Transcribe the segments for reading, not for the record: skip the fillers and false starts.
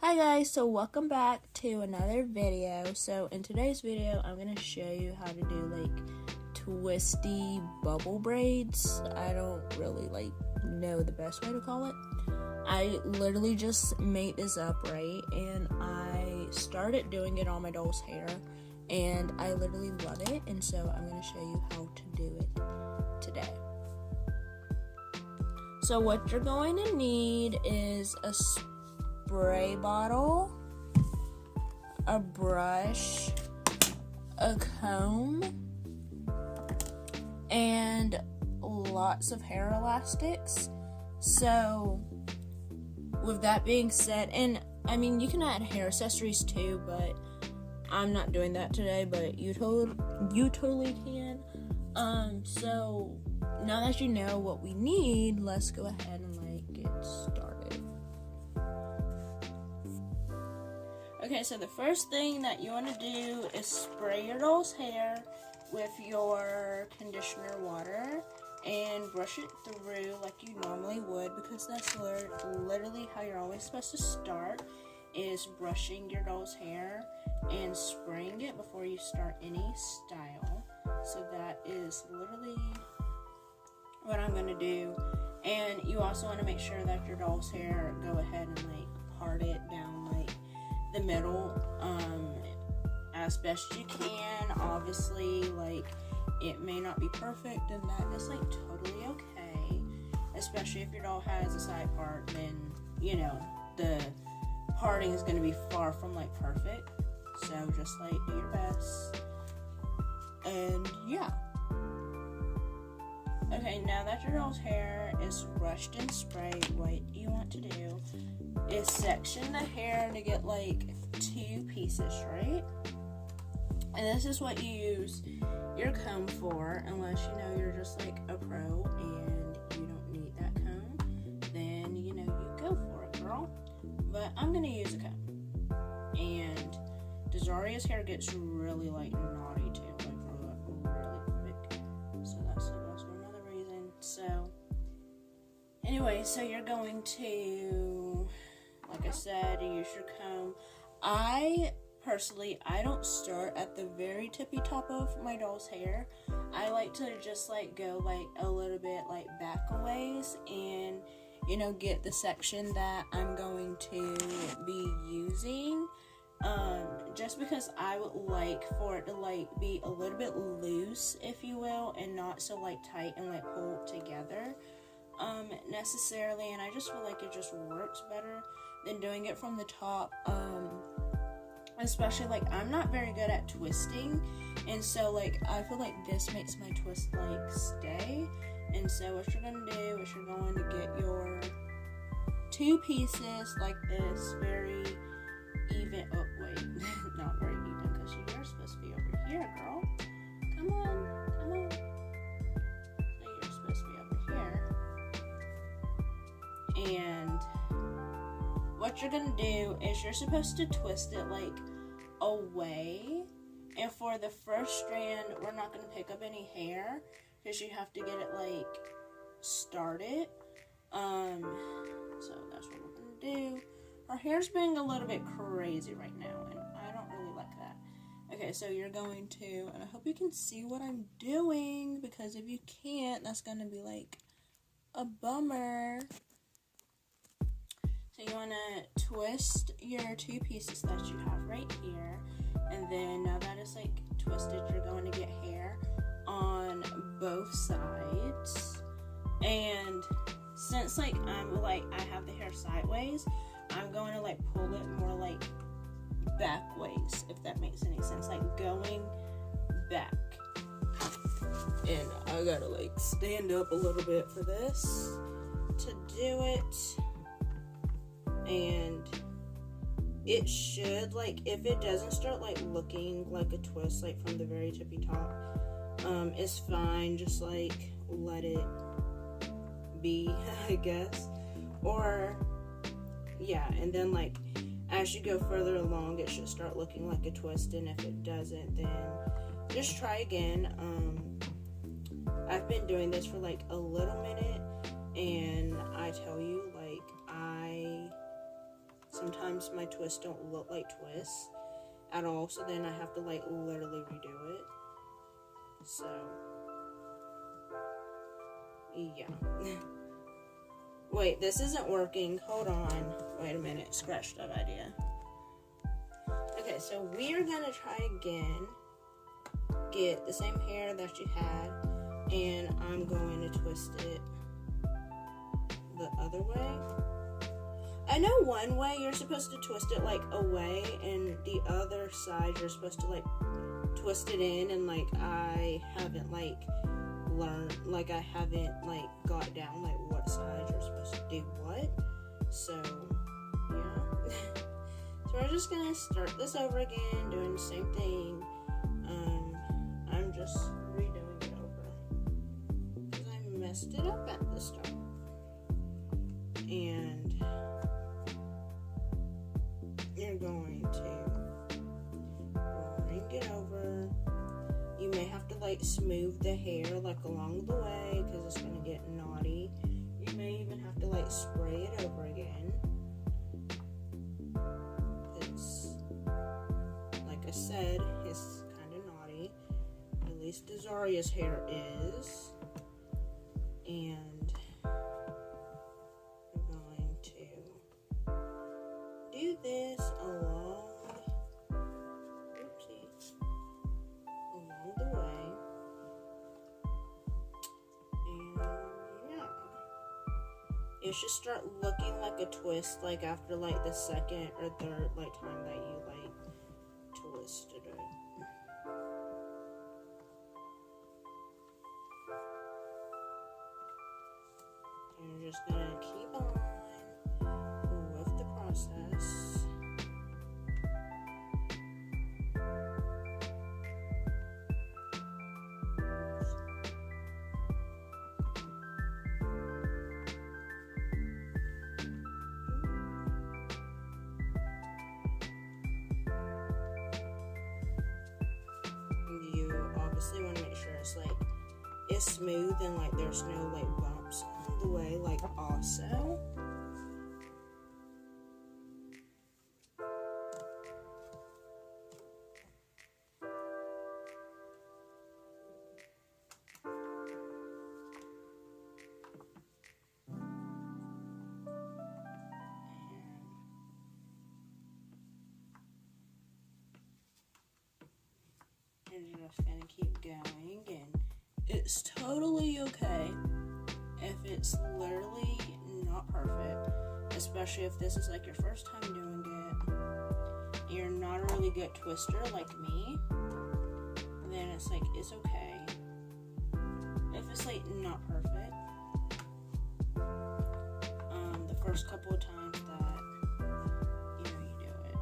Hi guys, so welcome back to another video. So in today's video, I'm going to show you how to do twisty bubble braids. I don't really know the best way to call it. I literally just made this up, right? And I started doing it on my doll's hair and I literally love it. And so I'm going to show you how to do it today. So what you're going to need is a spray bottle, a brush, a comb, and lots of hair elastics. So with that being said, and I mean you can add hair accessories too, but I'm not doing that today, but you totally can. So now that you know what we need, let's go ahead and get started. Okay, so the first thing that you want to do is spray your doll's hair with your conditioner water and brush it through like you normally would, because that's literally how you're always supposed to start, is brushing your doll's hair and spraying it before you start any style. So that is literally what I'm going to do. And you also want to make sure that your doll's hair, go ahead and part it down the middle as best you can. Obviously, it may not be perfect, and that is totally okay, especially if your doll has a side part. Then the parting is going to be far from perfect, so just do your best. And yeah. Okay, now that your doll's hair is brushed and sprayed, what you want to do is section the hair to get two pieces, right? And this is what you use your comb for, unless you're just a pro and you don't need that comb. Then you go for it, girl. But I'm gonna use a comb. And Desaria's hair gets really naughty too, really quick. So that's also another reason. So anyway, so you're going to, like I said, use your comb. I don't start at the very tippy top of my doll's hair. I like to just go a little bit back a ways and get the section that I'm going to be using. Just because I would like for it to be a little bit loose, if you will, and not so tight and pulled together necessarily. And I just feel it just works better than doing it from the top. Especially I'm not very good at twisting, and so I feel this makes my twist stay. And so what you're gonna do is you're going to get your two pieces like this, very even. Oh wait, not very even, because you're supposed to be over here, girl. Come on. So you're supposed to be over here. And what you're gonna do is you're supposed to twist it away. And for the first strand, we're not gonna pick up any hair because you have to get it started. So that's what we're gonna do. Our hair's being a little bit crazy right now, and I don't really like that. Okay, so you're going to, and I hope you can see what I'm doing, because if you can't, that's gonna be a bummer. So you want to twist your two pieces that you have right here, and then now that it's twisted, you're going to get hair on both sides. And since I have the hair sideways, I'm going to pull it more back ways, if that makes any sense, going back. And I gotta stand up a little bit for this to do it. And it should, if it doesn't start looking like a twist from the very tippy top, it's fine. Just let it be, I guess. Or yeah, and then as you go further along, it should start looking like a twist. And if it doesn't, then just try again. I've been doing this for a little minute, and I tell you, I sometimes my twists don't look like twists at all, so then I have to like literally redo it. So yeah. Wait, this isn't working. Hold on. Wait a minute. Scratch that idea. Okay, so we are gonna try again. Get the same hair that you had, and I'm going to twist it the other way. I know one way you're supposed to twist it like away, and the other side you're supposed to like twist it in, and like I haven't like learned, like I haven't like got down like what side you're supposed to do what. So yeah. So we're just gonna start this over again, doing the same thing. I'm just redoing it over because I messed it up at the start. And you're going to bring it over. You may have to like smooth the hair like along the way because it's going to get knotty. You may even have to like spray it over again. It's, like I said, it's kind of knotty. At least Azaria's hair is. And we're going to do this along the way. And yeah. It should start looking like a twist like after like the second or third like time that you like twisted it. And you're just gonna keep on with the process. You obviously want to make sure it's like it's smooth and like there's no like bumps on the way, like also. And you're just gonna keep going, and it's totally okay if it's literally not perfect, especially if this is like your first time doing it. You're not a really good twister like me, then it's like it's okay if it's like not perfect. The first couple of times that you do it.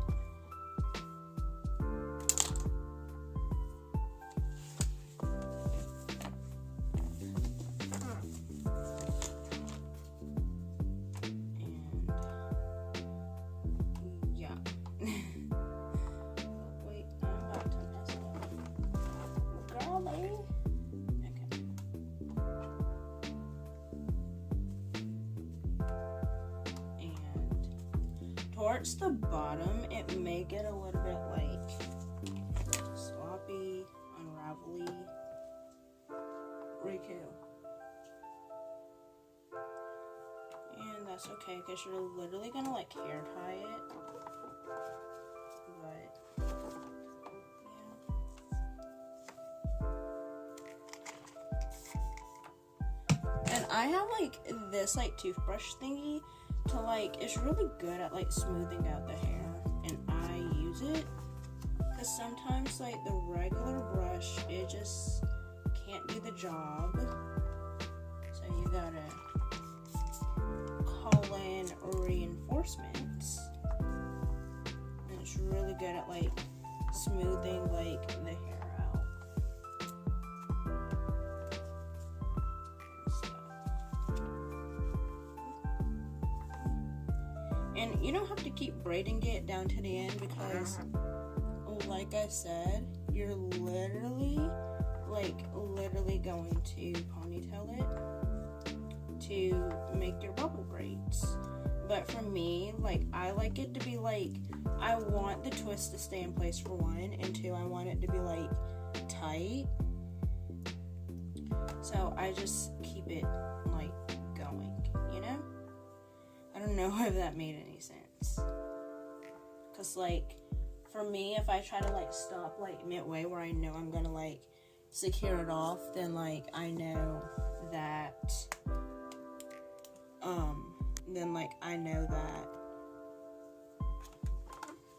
Wait, I'm about to mess it up. Golly. Okay. And towards the bottom, it may get a little bit like sloppy, unravelly. Riku. And that's okay, because you're literally gonna like hair tie it. But yeah. And I have like this like toothbrush thingy to like, it's really good at like smoothing out the hair, and I use it because sometimes like the regular brush, it just can't do the job. So you gotta call in reinforcements. And it's really good at like smoothing like the hair out. And you don't have to keep braiding it down to the end because, like I said, you're literally going to ponytail it to make your bubble braids. But for me, like, I like it to be like, I want the twist to stay in place for one, and two, I want it to be like tight. So I just keep it like going, you know? I don't know if that made any sense. Cause like, for me, if I try to like stop like midway where I know I'm gonna like secure it off, then like I know that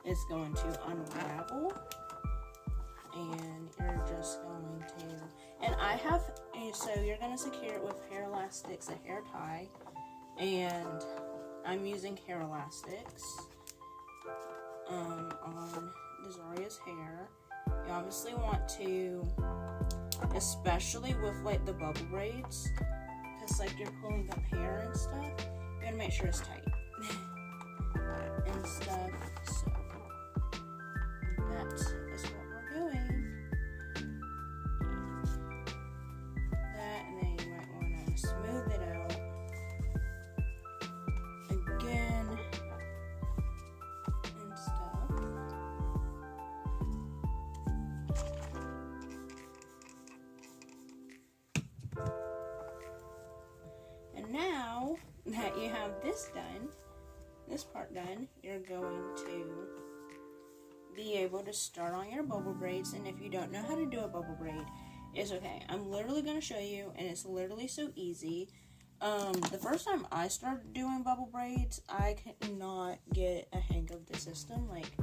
it's going to unravel, and you're just going to, and I have, so you're going to secure it with hair elastics, a hair tie, and I'm using hair elastics on Desaria's hair. You obviously want to, especially with like the bubble braids, because like you're pulling up hair and stuff, you gotta make sure it's tight and stuff. So that is what we're doing. That, and then you might want to smooth it out again and stuff. And now that you have this done, this part done, you're going to be able to start on your bubble braids. And if you don't know how to do a bubble braid, it's okay. I'm literally going to show you, and it's literally so easy. The first time I started doing bubble braids, I could not get a hang of the system, like,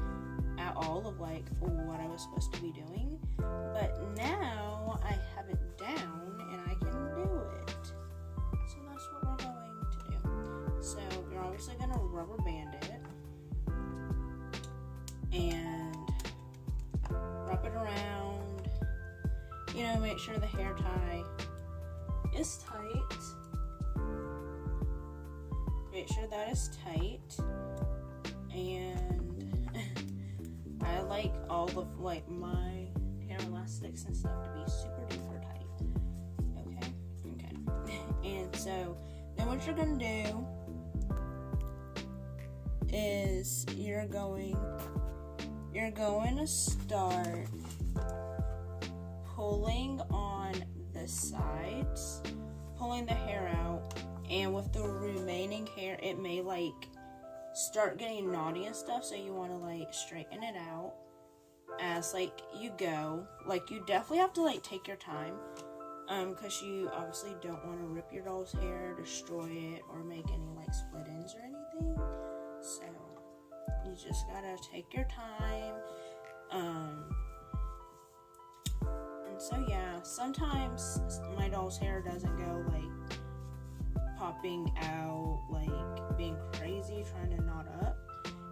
at all, of like what I was supposed to be doing. But now I have it down and I can do it. So that's what we're going to do. So you're obviously going to rubber band it and wrap it around. You know, make sure the hair tie is tight. Make sure that is tight. And I like all of like my hair elastics and stuff to be super duper tight. Okay. And so then what you're gonna do is you're going to start pulling on the sides, pulling the hair out, and with the remaining hair, it may like start getting knotty and stuff, so you want to like straighten it out as like you go. Like, you definitely have to like take your time, because you obviously don't want to rip your doll's hair, destroy it, or make any like split ends or anything. So you just gotta take your time. And so yeah, sometimes my doll's hair doesn't go like popping out, like being crazy trying to knot up,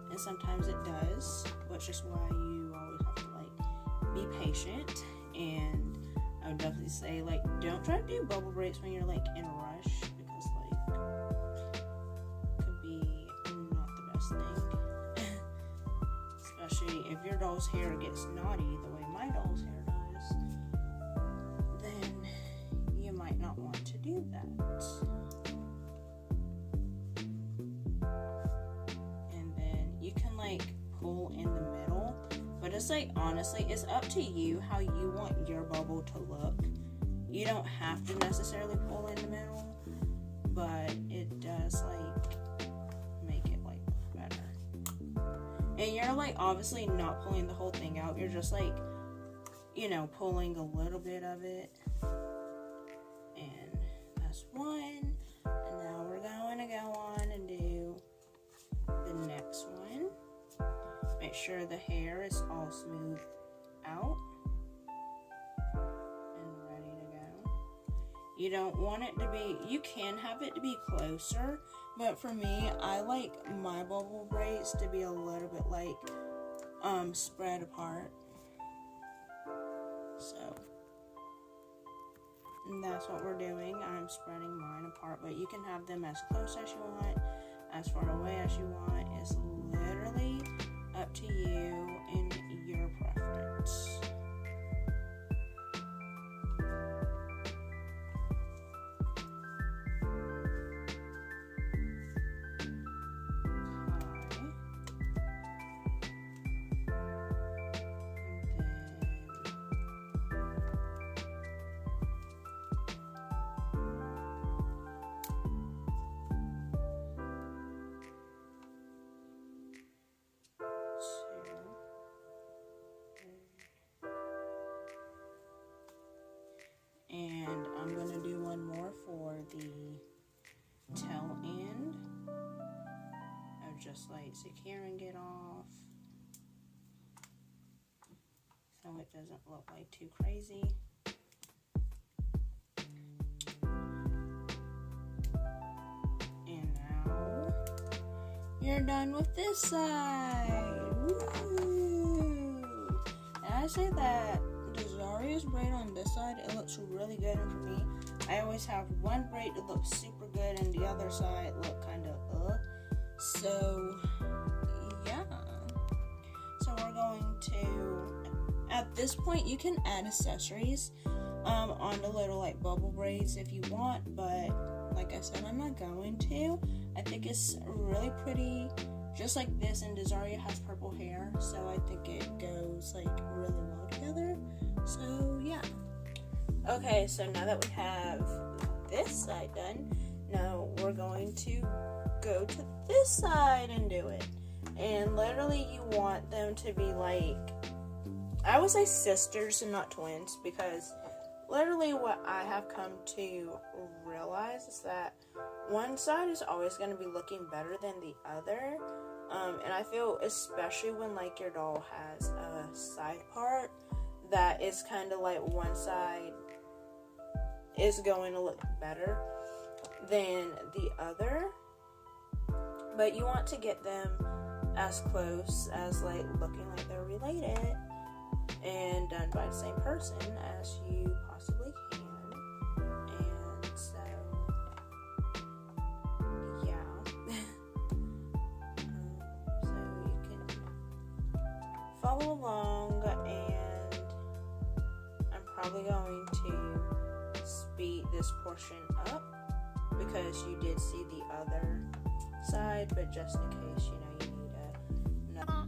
and sometimes it does, which is why you always have to like be patient. And I would definitely say, like, don't try to do bubble braids when you're like in a rush, because like could be not the best thing. Especially if your doll's hair gets knotty the way my doll's hair does, then you might not want to do that. And then you can like pull in the middle, but it's like, honestly, it's up to you how you want your bubble to look. You don't have to necessarily pull in the middle, but it does like make it like better. And you're like obviously not pulling the whole thing out, you're just like, you know, pulling a little bit of it. And that's one. And now we're going to go on and do the next one. Make sure the hair is all smooth out and ready to go. You don't want it to be, you can have it to be closer, but for me, I like my bubble braids to be a little bit like spread apart. So, and that's what we're doing. I'm spreading mine apart, but you can have them as close as you want, as far away as you want. It's literally up to you and your preference. light securing it off so it doesn't look like too crazy. And now you're done with this side. Woo! And I say that the Zaria's braid on this side, it looks really good, and for me, I always have one braid that looks super good and the other side look kind of So yeah, so we're going to, at this point you can add accessories on the little like bubble braids if you want, but like I said, I'm not going to. I think it's really pretty just like this, and Zaria has purple hair, so I think it goes like really well together. So yeah. Okay, so now that we have this side done, now we're going to go to this side and do it. And literally you want them to be like, I would say sisters and not twins, because literally what I have come to realize is that one side is always going to be looking better than the other. And I feel especially when like your doll has a side part that is kind of like one side is going to look better than the other, but you want to get them as close as like looking like they're related and done by the same person as you possibly can. And so yeah. So you can follow along, and I'm probably going to speed this portion up because you did see the other side, but just in case, you know, you need a no.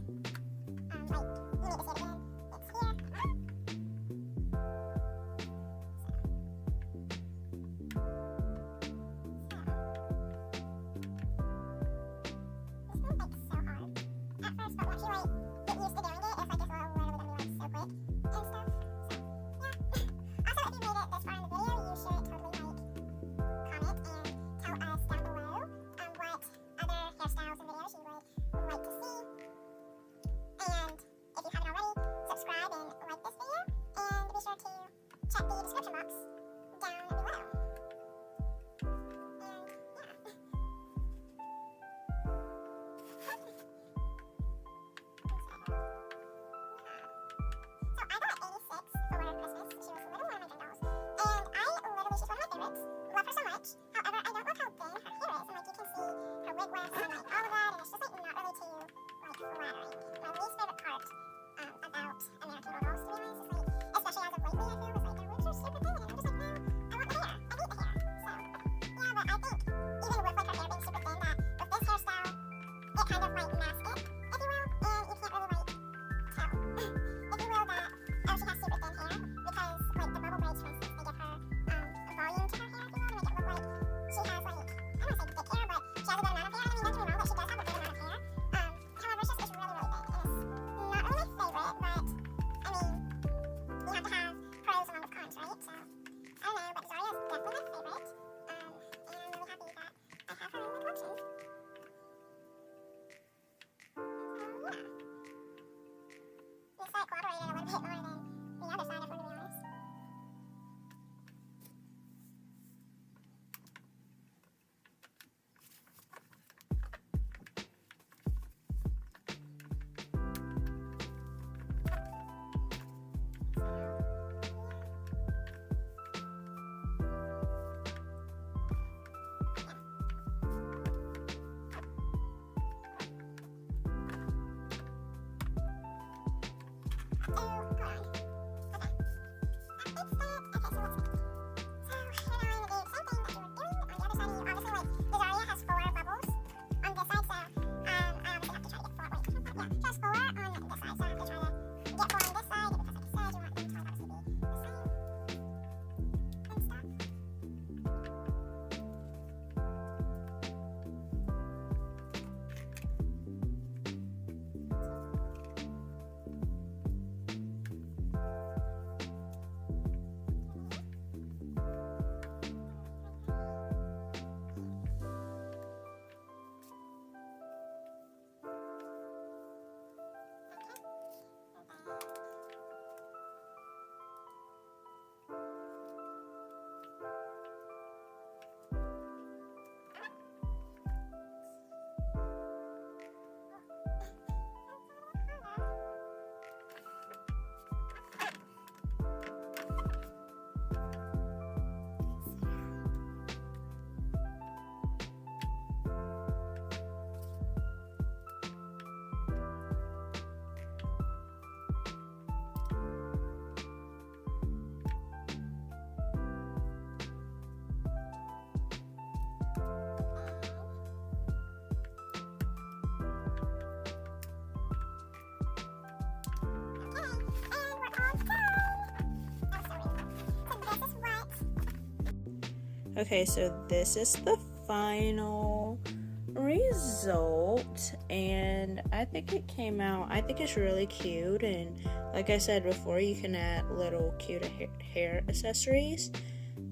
Okay, so this is the final result, and I think it's really cute. And like I said before, you can add little cute hair accessories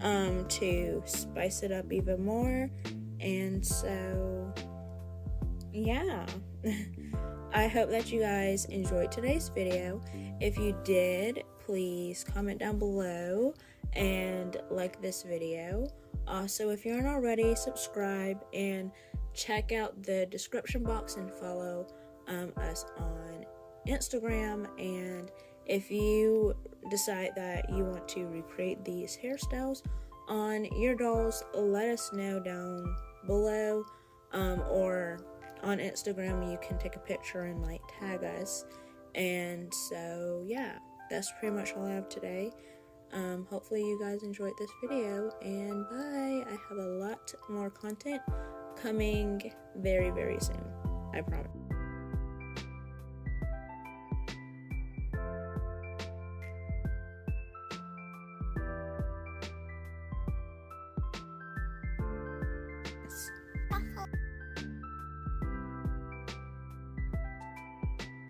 to spice it up even more. And so yeah. I hope that you guys enjoyed today's video. If you did, please comment down below and like this video. Also, if you aren't already, subscribe and check out the description box and follow us on Instagram. And if you decide that you want to recreate these hairstyles on your dolls, let us know down below, or on Instagram you can take a picture and like tag us. And so yeah, that's pretty much all I have today. Hopefully you guys enjoyed this video, and bye. I have a lot more content coming very, very soon, I promise.